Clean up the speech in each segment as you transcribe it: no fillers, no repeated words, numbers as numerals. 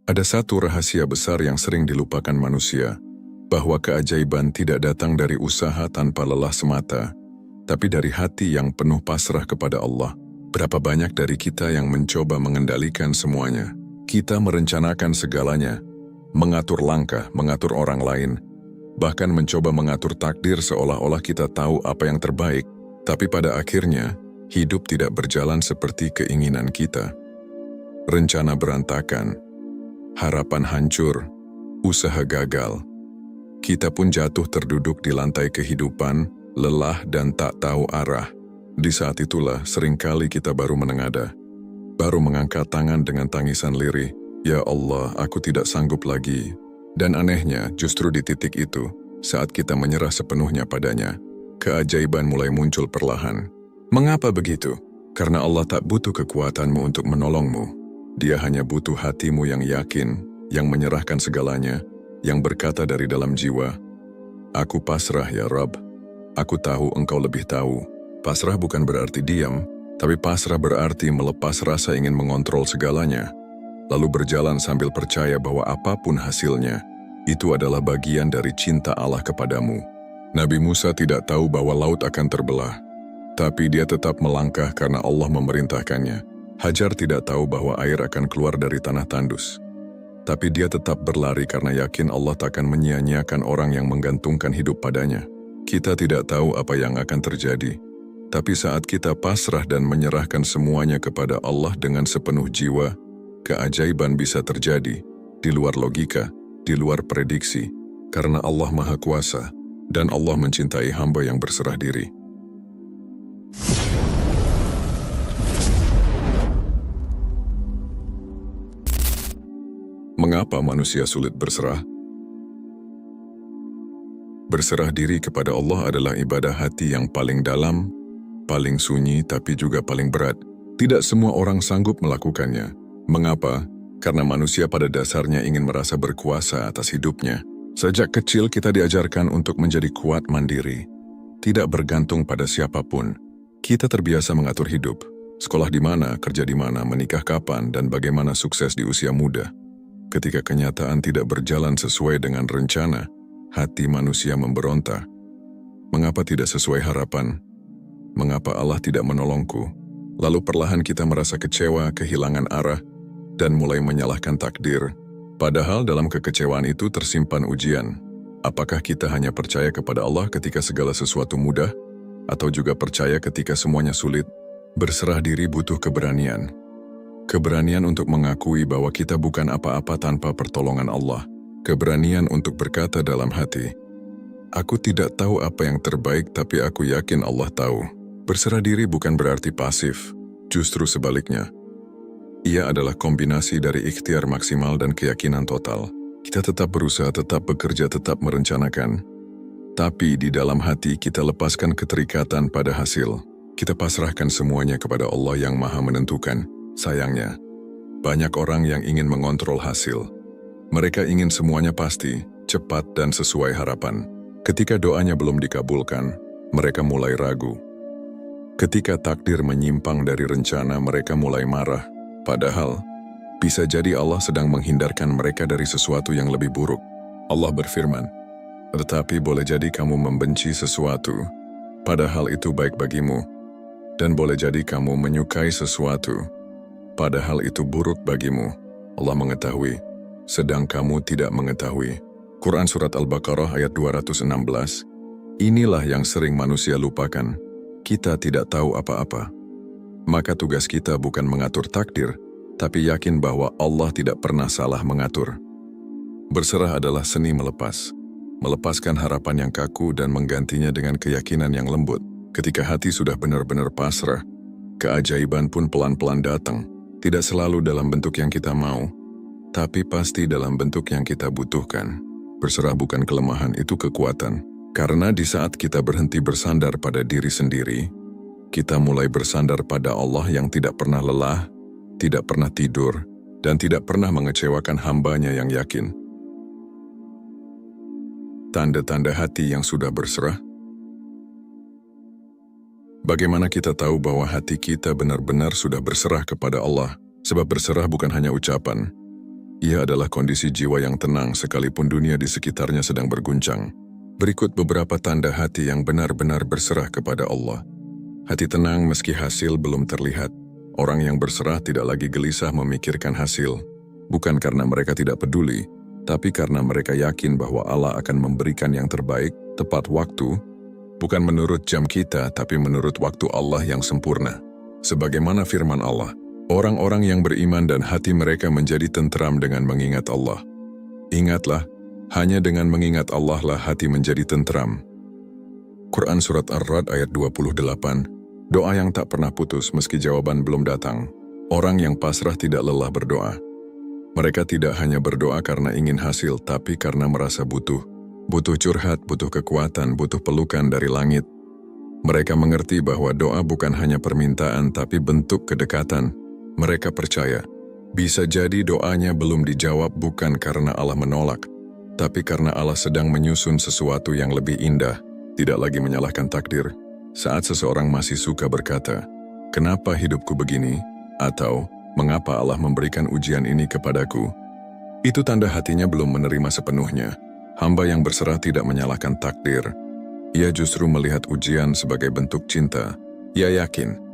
Ada satu rahasia besar yang sering dilupakan manusia, bahwa keajaiban tidak datang dari usaha tanpa lelah semata, tapi dari hati yang penuh pasrah kepada Allah. Berapa banyak dari kita yang mencoba mengendalikan semuanya? Kita merencanakan segalanya, mengatur langkah, mengatur orang lain, bahkan mencoba mengatur takdir seolah-olah kita tahu apa yang terbaik. Tapi pada akhirnya, hidup tidak berjalan seperti keinginan kita. Rencana berantakan, harapan hancur, usaha gagal. Kita pun jatuh terduduk di lantai kehidupan, lelah dan tak tahu arah. Di saat itulah seringkali kita baru menengadah, baru mengangkat tangan dengan tangisan lirih, "Ya Allah, aku tidak sanggup lagi." Dan anehnya, justru di titik itu, saat kita menyerah sepenuhnya padanya, keajaiban mulai muncul perlahan. Mengapa begitu? Karena Allah tak butuh kekuatanmu untuk menolongmu. Dia hanya butuh hatimu yang yakin, yang menyerahkan segalanya, yang berkata dari dalam jiwa, "Aku pasrah ya Rabb. Aku tahu engkau lebih tahu." Pasrah bukan berarti diam, tapi pasrah berarti melepas rasa ingin mengontrol segalanya, lalu berjalan sambil percaya bahwa apapun hasilnya, itu adalah bagian dari cinta Allah kepadamu. Nabi Musa tidak tahu bahwa laut akan terbelah, tapi dia tetap melangkah karena Allah memerintahkannya. Hajar tidak tahu bahwa air akan keluar dari tanah tandus, tapi dia tetap berlari karena yakin Allah takkan menyia-nyiakan orang yang menggantungkan hidup padanya. Kita tidak tahu apa yang akan terjadi, tapi saat kita pasrah dan menyerahkan semuanya kepada Allah dengan sepenuh jiwa, keajaiban bisa terjadi, di luar logika, di luar prediksi, karena Allah Maha Kuasa, dan Allah mencintai hamba yang berserah diri. Mengapa manusia sulit berserah? Berserah diri kepada Allah adalah ibadah hati yang paling dalam, paling sunyi tapi juga paling berat. Tidak semua orang sanggup melakukannya. Mengapa? Karena manusia pada dasarnya ingin merasa berkuasa atas hidupnya. Sejak kecil kita diajarkan untuk menjadi kuat mandiri, tidak bergantung pada siapapun. Kita terbiasa mengatur hidup, sekolah di mana, kerja di mana, menikah kapan, dan bagaimana sukses di usia muda. Ketika kenyataan tidak berjalan sesuai dengan rencana, hati manusia memberontak. Mengapa tidak sesuai harapan? Mengapa Allah tidak menolongku? Lalu perlahan kita merasa kecewa, kehilangan arah, dan mulai menyalahkan takdir. Padahal dalam kekecewaan itu tersimpan ujian. Apakah kita hanya percaya kepada Allah ketika segala sesuatu mudah, atau juga percaya ketika semuanya sulit? Berserah diri butuh keberanian. Keberanian untuk mengakui bahwa kita bukan apa-apa tanpa pertolongan Allah. Keberanian untuk berkata dalam hati, "Aku tidak tahu apa yang terbaik, tapi aku yakin Allah tahu." Berserah diri bukan berarti pasif, justru sebaliknya. Ia adalah kombinasi dari ikhtiar maksimal dan keyakinan total. Kita tetap berusaha, tetap bekerja, tetap merencanakan. Tapi di dalam hati kita lepaskan keterikatan pada hasil. Kita pasrahkan semuanya kepada Allah yang Maha Menentukan. Sayangnya, banyak orang yang ingin mengontrol hasil. Mereka ingin semuanya pasti, cepat dan sesuai harapan. Ketika doanya belum dikabulkan, mereka mulai ragu. Ketika takdir menyimpang dari rencana, mereka mulai marah. Padahal, bisa jadi Allah sedang menghindarkan mereka dari sesuatu yang lebih buruk. Allah berfirman, "Tetapi boleh jadi kamu membenci sesuatu, padahal itu baik bagimu. Dan boleh jadi kamu menyukai sesuatu, padahal itu buruk bagimu. Allah mengetahui, sedang kamu tidak mengetahui." Quran Surat Al-Baqarah ayat 216. Inilah yang sering manusia lupakan. Kita tidak tahu apa-apa. Maka tugas kita bukan mengatur takdir, tapi yakin bahwa Allah tidak pernah salah mengatur. Berserah adalah seni melepas. Melepaskan harapan yang kaku dan menggantinya dengan keyakinan yang lembut. Ketika hati sudah benar-benar pasrah, keajaiban pun pelan-pelan datang. Tidak selalu dalam bentuk yang kita mau, tapi pasti dalam bentuk yang kita butuhkan. Berserah bukan kelemahan, itu kekuatan. Karena di saat kita berhenti bersandar pada diri sendiri, kita mulai bersandar pada Allah yang tidak pernah lelah, tidak pernah tidur, dan tidak pernah mengecewakan hambanya yang yakin. Tanda-tanda hati yang sudah berserah. Bagaimana kita tahu bahwa hati kita benar-benar sudah berserah kepada Allah? Sebab berserah bukan hanya ucapan, Ia adalah kondisi jiwa yang tenang sekalipun dunia di sekitarnya sedang berguncang. Berikut beberapa tanda hati yang benar-benar berserah kepada Allah. Hati tenang meski hasil belum terlihat. Orang yang berserah tidak lagi gelisah memikirkan hasil. Bukan karena mereka tidak peduli, tapi karena mereka yakin bahwa Allah akan memberikan yang terbaik tepat waktu, bukan menurut jam kita, tapi menurut waktu Allah yang sempurna. Sebagaimana firman Allah, orang-orang yang beriman dan hati mereka menjadi tentram dengan mengingat Allah. Ingatlah, hanya dengan mengingat Allah lah hati menjadi tentram. Quran Surat Ar-Ra'd ayat 28, doa yang tak pernah putus meski jawaban belum datang. Orang yang pasrah tidak lelah berdoa. Mereka tidak hanya berdoa karena ingin hasil, tapi karena merasa butuh. Butuh curhat, butuh kekuatan, butuh pelukan dari langit. Mereka mengerti bahwa doa bukan hanya permintaan, tapi bentuk kedekatan. Mereka percaya, bisa jadi doanya belum dijawab bukan karena Allah menolak, tapi karena Allah sedang menyusun sesuatu yang lebih indah, tidak lagi menyalahkan takdir. Saat seseorang masih suka berkata, "Kenapa hidupku begini?" atau "Mengapa Allah memberikan ujian ini kepadaku?" Itu tanda hatinya belum menerima sepenuhnya. Hamba yang berserah tidak menyalahkan takdir. Ia justru melihat ujian sebagai bentuk cinta. Ia yakin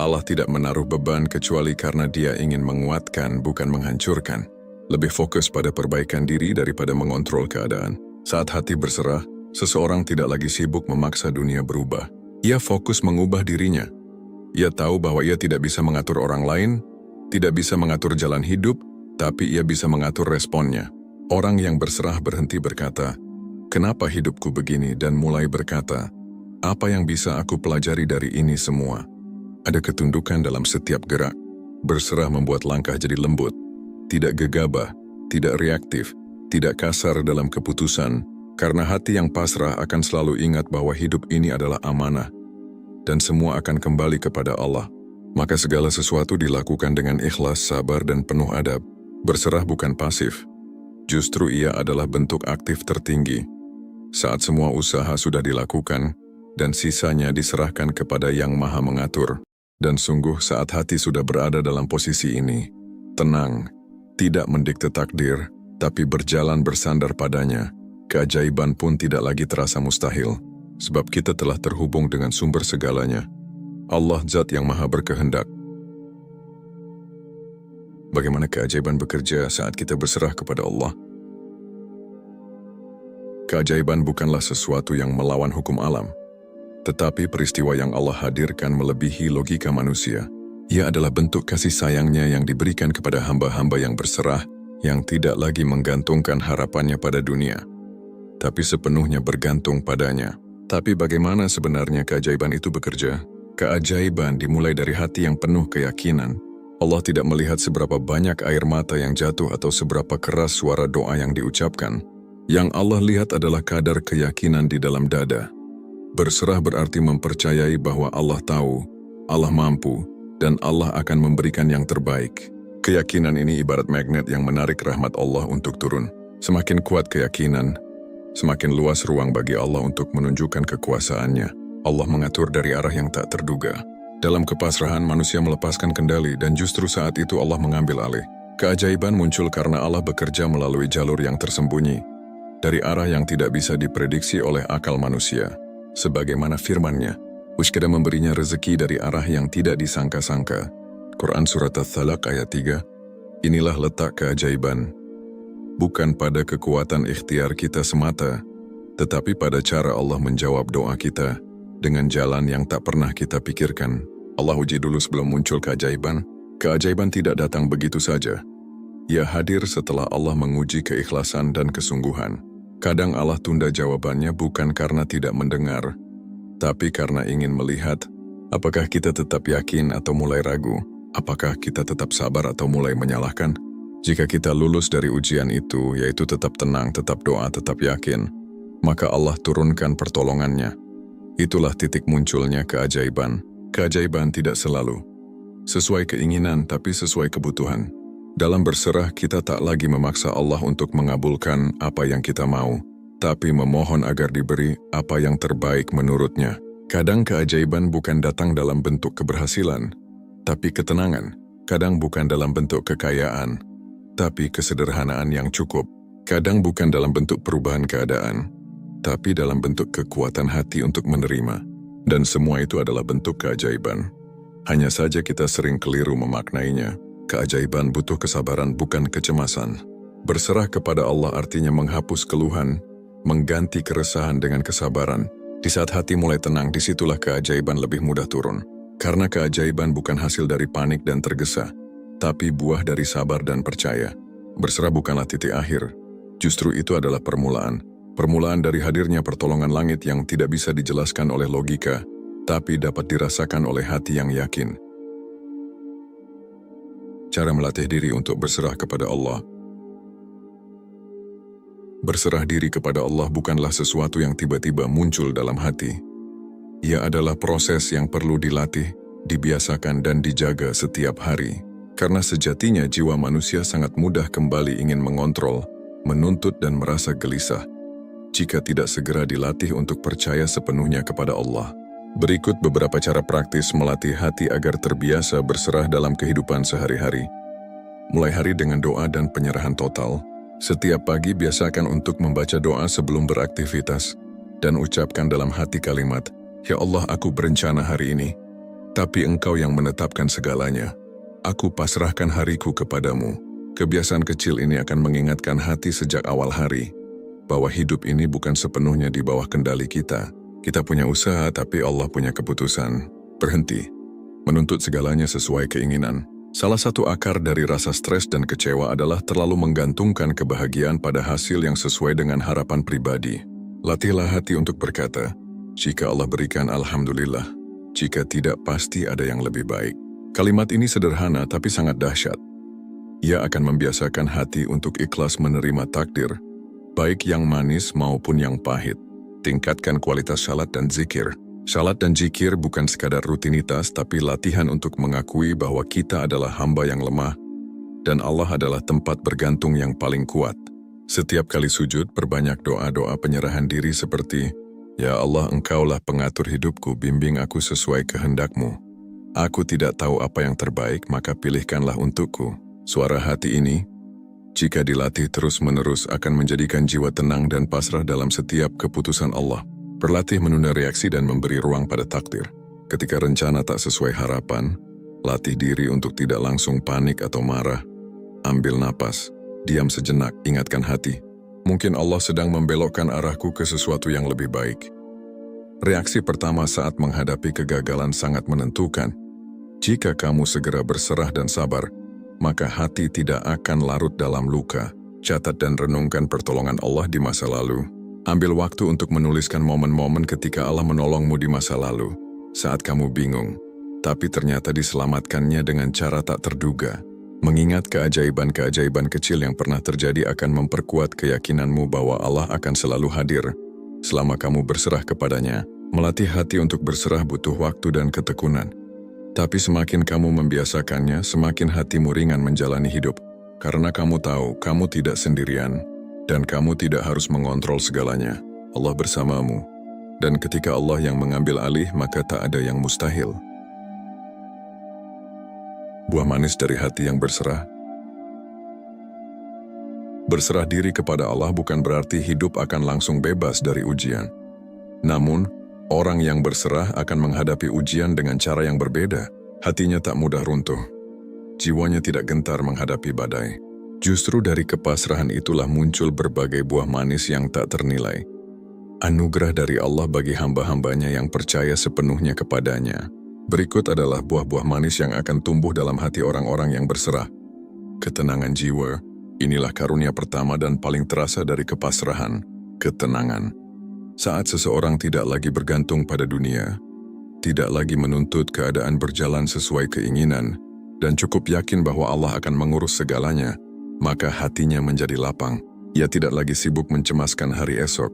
Allah tidak menaruh beban kecuali karena Dia ingin menguatkan, bukan menghancurkan. Lebih fokus pada perbaikan diri daripada mengontrol keadaan. Saat hati berserah, seseorang tidak lagi sibuk memaksa dunia berubah. Ia fokus mengubah dirinya. Ia tahu bahwa ia tidak bisa mengatur orang lain, tidak bisa mengatur jalan hidup, tapi ia bisa mengatur responnya. Orang yang berserah berhenti berkata, "Kenapa hidupku begini?" dan mulai berkata, "Apa yang bisa aku pelajari dari ini semua?" Ada ketundukan dalam setiap gerak. Berserah membuat langkah jadi lembut, tidak gegabah, tidak reaktif, tidak kasar dalam keputusan, karena hati yang pasrah akan selalu ingat bahwa hidup ini adalah amanah, dan semua akan kembali kepada Allah. Maka segala sesuatu dilakukan dengan ikhlas, sabar, dan penuh adab. Berserah bukan pasif. Justru ia adalah bentuk aktif tertinggi. Saat semua usaha sudah dilakukan, dan sisanya diserahkan kepada Yang Maha Mengatur. Dan sungguh saat hati sudah berada dalam posisi ini, tenang, tidak mendikte takdir, tapi berjalan bersandar padanya, keajaiban pun tidak lagi terasa mustahil, sebab kita telah terhubung dengan sumber segalanya, Allah Zat yang Maha Berkehendak. Bagaimana keajaiban bekerja saat kita berserah kepada Allah? Keajaiban bukanlah sesuatu yang melawan hukum alam, tetapi peristiwa yang Allah hadirkan melebihi logika manusia. Ia adalah bentuk kasih sayangnya yang diberikan kepada hamba-hamba yang berserah, yang tidak lagi menggantungkan harapannya pada dunia, tapi sepenuhnya bergantung padanya. Tapi bagaimana sebenarnya keajaiban itu bekerja? Keajaiban dimulai dari hati yang penuh keyakinan. Allah tidak melihat seberapa banyak air mata yang jatuh atau seberapa keras suara doa yang diucapkan. Yang Allah lihat adalah kadar keyakinan di dalam dada. Berserah berarti mempercayai bahwa Allah tahu, Allah mampu, dan Allah akan memberikan yang terbaik. Keyakinan ini ibarat magnet yang menarik rahmat Allah untuk turun. Semakin kuat keyakinan, semakin luas ruang bagi Allah untuk menunjukkan kekuasaannya. Allah mengatur dari arah yang tak terduga. Dalam kepasrahan manusia melepaskan kendali dan justru saat itu Allah mengambil alih. Keajaiban muncul karena Allah bekerja melalui jalur yang tersembunyi, dari arah yang tidak bisa diprediksi oleh akal manusia. Sebagaimana firman-Nya, "Uskada memberinya rezeki dari arah yang tidak disangka-sangka." Quran Surat At-Thalaq ayat 3. Inilah letak keajaiban. Bukan pada kekuatan ikhtiar kita semata, tetapi pada cara Allah menjawab doa kita dengan jalan yang tak pernah kita pikirkan. Allah uji dulu sebelum muncul keajaiban. Keajaiban tidak datang begitu saja. Ia hadir setelah Allah menguji keikhlasan dan kesungguhan. Kadang Allah tunda jawabannya bukan karena tidak mendengar, tapi karena ingin melihat apakah kita tetap yakin atau mulai ragu, apakah kita tetap sabar atau mulai menyalahkan. Jika kita lulus dari ujian itu, yaitu tetap tenang, tetap doa, tetap yakin, maka Allah turunkan pertolongannya. Itulah titik munculnya keajaiban. Keajaiban tidak selalu sesuai keinginan, tapi sesuai kebutuhan. Dalam berserah, kita tak lagi memaksa Allah untuk mengabulkan apa yang kita mau, tapi memohon agar diberi apa yang terbaik menurut-Nya. Kadang keajaiban bukan datang dalam bentuk keberhasilan, tapi ketenangan. Kadang bukan dalam bentuk kekayaan, Tapi kesederhanaan yang cukup, kadang bukan dalam bentuk perubahan keadaan, tapi dalam bentuk kekuatan hati untuk menerima. Dan semua itu adalah bentuk keajaiban. Hanya saja kita sering keliru memaknainya. Keajaiban butuh kesabaran, bukan kecemasan. Berserah kepada Allah artinya menghapus keluhan, mengganti keresahan dengan kesabaran. Di saat hati mulai tenang, disitulah keajaiban lebih mudah turun. Karena keajaiban bukan hasil dari panik dan tergesa, tapi buah dari sabar dan percaya. Berserah bukanlah titik akhir. Justru itu adalah permulaan. Permulaan dari hadirnya pertolongan langit yang tidak bisa dijelaskan oleh logika, tapi dapat dirasakan oleh hati yang yakin. Cara melatih diri untuk berserah kepada Allah. Berserah diri kepada Allah bukanlah sesuatu yang tiba-tiba muncul dalam hati. Ia adalah proses yang perlu dilatih, dibiasakan dan dijaga setiap hari. Karena sejatinya jiwa manusia sangat mudah kembali ingin mengontrol, menuntut dan merasa gelisah jika tidak segera dilatih untuk percaya sepenuhnya kepada Allah. Berikut beberapa cara praktis melatih hati agar terbiasa berserah dalam kehidupan sehari-hari. Mulai hari dengan doa dan penyerahan total. Setiap pagi biasakan untuk membaca doa sebelum beraktivitas dan ucapkan dalam hati kalimat, "Ya Allah, aku berencana hari ini, tapi Engkau yang menetapkan segalanya. Aku pasrahkan hariku kepadamu." Kebiasaan kecil ini akan mengingatkan hati sejak awal hari bahwa hidup ini bukan sepenuhnya di bawah kendali kita. Kita punya usaha, tapi Allah punya keputusan. Berhenti menuntut segalanya sesuai keinginan. Salah satu akar dari rasa stres dan kecewa adalah terlalu menggantungkan kebahagiaan pada hasil yang sesuai dengan harapan pribadi. Latihlah hati untuk berkata, "Jika Allah berikan, alhamdulillah. Jika tidak, pasti ada yang lebih baik." Kalimat ini sederhana tapi sangat dahsyat. Ia akan membiasakan hati untuk ikhlas menerima takdir, baik yang manis maupun yang pahit. Tingkatkan kualitas salat dan zikir. Salat dan zikir bukan sekadar rutinitas, tapi latihan untuk mengakui bahwa kita adalah hamba yang lemah, dan Allah adalah tempat bergantung yang paling kuat. Setiap kali sujud, perbanyak doa-doa penyerahan diri seperti, "Ya Allah, Engkaulah pengatur hidupku, bimbing aku sesuai kehendak-Mu. Aku tidak tahu apa yang terbaik, maka pilihkanlah untukku." Suara hati ini, jika dilatih terus-menerus, akan menjadikan jiwa tenang dan pasrah dalam setiap keputusan Allah. Berlatih menunda reaksi dan memberi ruang pada takdir. Ketika rencana tak sesuai harapan, latih diri untuk tidak langsung panik atau marah. Ambil napas, diam sejenak, ingatkan hati. Mungkin Allah sedang membelokkan arahku ke sesuatu yang lebih baik. Reaksi pertama saat menghadapi kegagalan sangat menentukan. Jika kamu segera berserah dan sabar, maka hati tidak akan larut dalam luka. Catat dan renungkan pertolongan Allah di masa lalu. Ambil waktu untuk menuliskan momen-momen ketika Allah menolongmu di masa lalu, saat kamu bingung, tapi ternyata diselamatkannya dengan cara tak terduga. Mengingat keajaiban-keajaiban kecil yang pernah terjadi akan memperkuat keyakinanmu bahwa Allah akan selalu hadir selama kamu berserah kepadanya. Melatih hati untuk berserah butuh waktu dan ketekunan. Tapi semakin kamu membiasakannya, semakin hatimu ringan menjalani hidup. Karena kamu tahu kamu tidak sendirian, dan kamu tidak harus mengontrol segalanya. Allah bersamamu. Dan ketika Allah yang mengambil alih, maka tak ada yang mustahil. Buah manis dari hati yang berserah. Berserah diri kepada Allah bukan berarti hidup akan langsung bebas dari ujian. Namun, orang yang berserah akan menghadapi ujian dengan cara yang berbeda. Hatinya tak mudah runtuh. Jiwanya tidak gentar menghadapi badai. Justru dari kepasrahan itulah muncul berbagai buah manis yang tak ternilai. Anugerah dari Allah bagi hamba-hambanya yang percaya sepenuhnya kepadanya. Berikut adalah buah-buah manis yang akan tumbuh dalam hati orang-orang yang berserah. Ketenangan jiwa, inilah karunia pertama dan paling terasa dari kepasrahan. Ketenangan. Saat seseorang tidak lagi bergantung pada dunia, tidak lagi menuntut keadaan berjalan sesuai keinginan, dan cukup yakin bahwa Allah akan mengurus segalanya, maka hatinya menjadi lapang. Ia tidak lagi sibuk mencemaskan hari esok,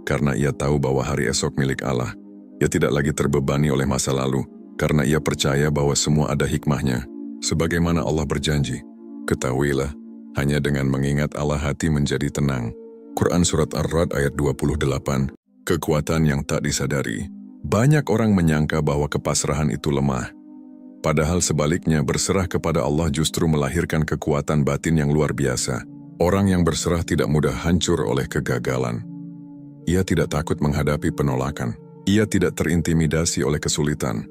karena ia tahu bahwa hari esok milik Allah. Ia tidak lagi terbebani oleh masa lalu, karena ia percaya bahwa semua ada hikmahnya. Sebagaimana Allah berjanji, ketahuilah, hanya dengan mengingat Allah hati menjadi tenang. Quran Surat Ar-Ra'd ayat 28, kekuatan yang tak disadari. Banyak orang menyangka bahwa kepasrahan itu lemah. Padahal sebaliknya, berserah kepada Allah justru melahirkan kekuatan batin yang luar biasa. Orang yang berserah tidak mudah hancur oleh kegagalan. Ia tidak takut menghadapi penolakan. Ia tidak terintimidasi oleh kesulitan.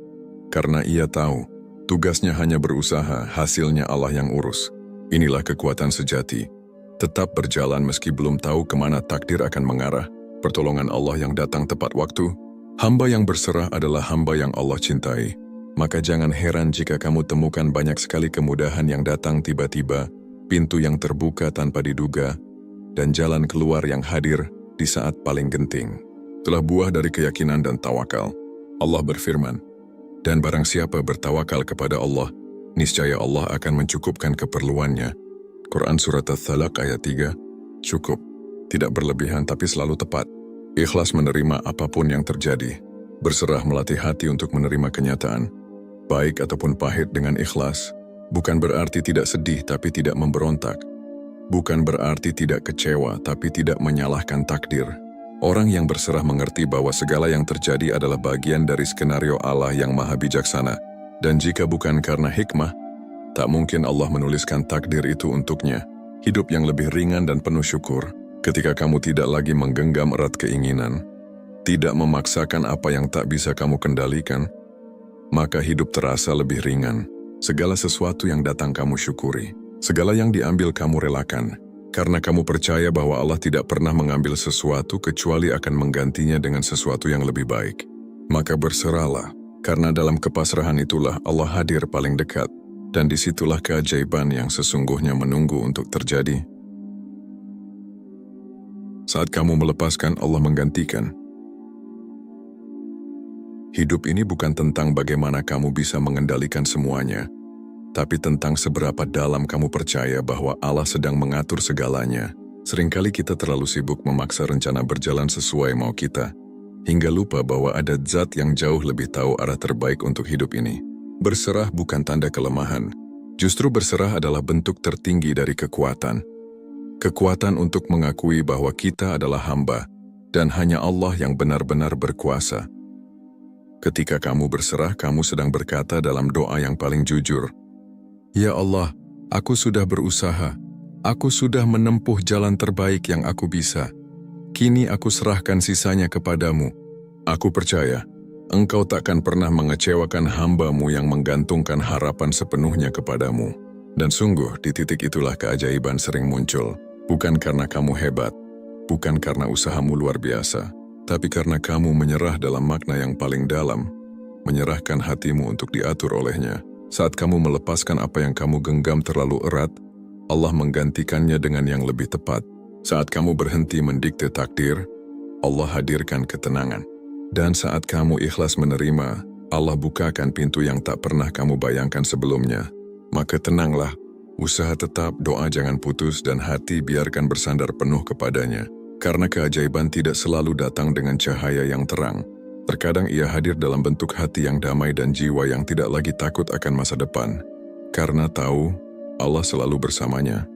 Karena ia tahu, tugasnya hanya berusaha, hasilnya Allah yang urus. Inilah kekuatan sejati. Tetap berjalan meski belum tahu kemana takdir akan mengarah. Pertolongan Allah yang datang tepat waktu. Hamba yang berserah adalah hamba yang Allah cintai. Maka jangan heran jika kamu temukan banyak sekali kemudahan yang datang tiba-tiba, pintu yang terbuka tanpa diduga, dan jalan keluar yang hadir di saat paling genting. Itulah buah dari keyakinan dan tawakal. Allah berfirman, "Dan barang siapa bertawakal kepada Allah, niscaya Allah akan mencukupkan keperluannya." Quran Surat At-Thalaq ayat 3, cukup. Tidak berlebihan tapi selalu tepat. Ikhlas menerima apapun yang terjadi. Berserah melatih hati untuk menerima kenyataan. Baik ataupun pahit dengan ikhlas, bukan berarti tidak sedih tapi tidak memberontak. Bukan berarti tidak kecewa tapi tidak menyalahkan takdir. Orang yang berserah mengerti bahwa segala yang terjadi adalah bagian dari skenario Allah yang maha bijaksana. Dan jika bukan karena hikmah, tak mungkin Allah menuliskan takdir itu untuknya. Hidup yang lebih ringan dan penuh syukur, ketika kamu tidak lagi menggenggam erat keinginan, tidak memaksakan apa yang tak bisa kamu kendalikan, maka hidup terasa lebih ringan. Segala sesuatu yang datang kamu syukuri. Segala yang diambil kamu relakan. Karena kamu percaya bahwa Allah tidak pernah mengambil sesuatu kecuali akan menggantinya dengan sesuatu yang lebih baik. Maka berserahlah, karena dalam kepasrahan itulah Allah hadir paling dekat. Dan disitulah keajaiban yang sesungguhnya menunggu untuk terjadi. Saat kamu melepaskan, Allah menggantikan. Hidup ini bukan tentang bagaimana kamu bisa mengendalikan semuanya, tapi tentang seberapa dalam kamu percaya bahwa Allah sedang mengatur segalanya. Seringkali kita terlalu sibuk memaksa rencana berjalan sesuai mau kita, hingga lupa bahwa ada zat yang jauh lebih tahu arah terbaik untuk hidup ini. Berserah bukan tanda kelemahan, justru berserah adalah bentuk tertinggi dari kekuatan. Kekuatan untuk mengakui bahwa kita adalah hamba, dan hanya Allah yang benar-benar berkuasa. Ketika kamu berserah, kamu sedang berkata dalam doa yang paling jujur, "Ya Allah, aku sudah berusaha. Aku sudah menempuh jalan terbaik yang aku bisa. Kini aku serahkan sisanya kepadamu. Aku percaya, Engkau takkan pernah mengecewakan hamba-Mu yang menggantungkan harapan sepenuhnya kepadamu." Dan sungguh, di titik itulah keajaiban sering muncul. Bukan karena kamu hebat, bukan karena usahamu luar biasa, tapi karena kamu menyerah dalam makna yang paling dalam, menyerahkan hatimu untuk diatur olehnya. Saat kamu melepaskan apa yang kamu genggam terlalu erat, Allah menggantikannya dengan yang lebih tepat. Saat kamu berhenti mendikte takdir, Allah hadirkan ketenangan. Dan saat kamu ikhlas menerima, Allah bukakan pintu yang tak pernah kamu bayangkan sebelumnya. Maka tenanglah, usaha tetap, doa jangan putus, dan hati biarkan bersandar penuh kepadanya. Karena keajaiban tidak selalu datang dengan cahaya yang terang. Terkadang ia hadir dalam bentuk hati yang damai dan jiwa yang tidak lagi takut akan masa depan. Karena tahu, Allah selalu bersamanya.